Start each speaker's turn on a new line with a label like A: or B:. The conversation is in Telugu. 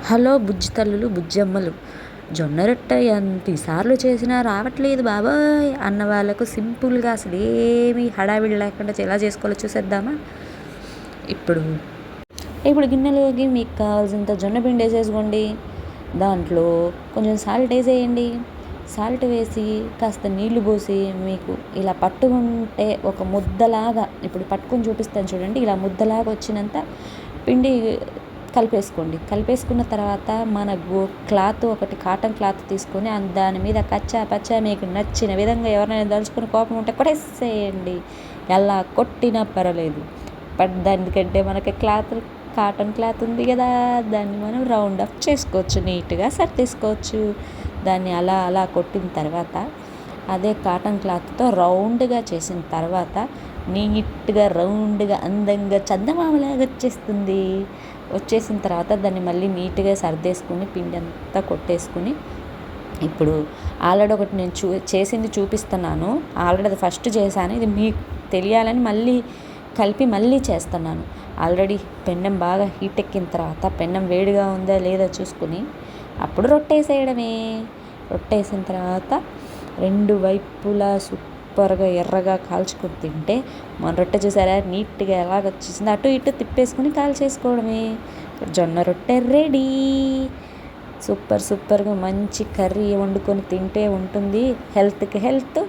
A: హలో బుజ్జి తల్లులు బుజ్జమ్మలు, జొన్న రొట్టె ఎంతసార్లు చేసినా రావట్లేదు బాబాయ్ అన్న వాళ్ళకు సింపుల్గా అసలు ఏమీ హడావిడి లేకుండా ఎలా చేసుకోవాలో చూసేద్దామా. ఇప్పుడు ఇప్పుడు గిన్నెలోకి మీకు కావాల్సినంత జొన్న పిండి వేసేసుకోండి. దాంట్లో కొంచెం సాల్ట్ వేసేయండి. సాల్ట్ వేసి కాస్త నీళ్లు పోసి మీకు ఇలా పట్టుకుంటే ఒక ముద్దలాగా, ఇప్పుడు పట్టుకొని చూపిస్తాను చూడండి, ఇలా ముద్దలాగా వచ్చినంత పిండి కలిపేసుకోండి. కలిపేసుకున్న తర్వాత మన క్లాత్ ఒకటి, కాటన్ క్లాత్ తీసుకొని దాని మీద కచ్చా పచ్చా మీకు నచ్చిన విధంగా ఎవరైనా దలుచుకుని కోపం ఉంటే కొట్టేసేయండి. ఎలా కొట్టినా పర్వాలేదు. దానికంటే మనకి కాటన్ క్లాత్ ఉంది కదా, దాన్ని మనం రౌండ్ అప్ చేసుకోవచ్చు, నీట్గా సర్దేసుకోవచ్చు. దాన్ని అలా అలా కొట్టిన తర్వాత అదే కాటన్ క్లాత్తో రౌండ్గా చేసిన తర్వాత నీట్గా రౌండ్గా అందంగా చందమామలాగా వచ్చేసిన తర్వాత దాన్ని మళ్ళీ నీట్గా సర్దేసుకుని పిండి అంతా కొట్టేసుకుని, ఇప్పుడు ఆల్రెడీ ఒకటి నేను చేసింది చూపిస్తున్నాను. ఆల్రెడీ అది ఫస్ట్ చేశాను, ఇది మీకు తెలియాలని మళ్ళీ కలిపి మళ్ళీ చేస్తున్నాను. ఆల్రెడీ పెన్నం బాగా హీట్ ఎక్కిన తర్వాత పెన్నం వేడిగా ఉందా లేదా చూసుకుని అప్పుడు రొట్టేసేయడమే. రొట్టేసిన తర్వాత రెండు వైపులా సూపర్గా ఎర్రగా కాల్చుకొని తింటే మన రొట్టె చూసారా నీట్గా ఎలాగ వచ్చేసింది, అటు ఇటు తిప్పేసుకుని కాల్చేసుకోవడమే. జొన్న రొట్టె రెడీ. సూపర్గా మంచి కర్రీ వండుకొని తింటే ఉంటుంది. హెల్త్కి హెల్త్,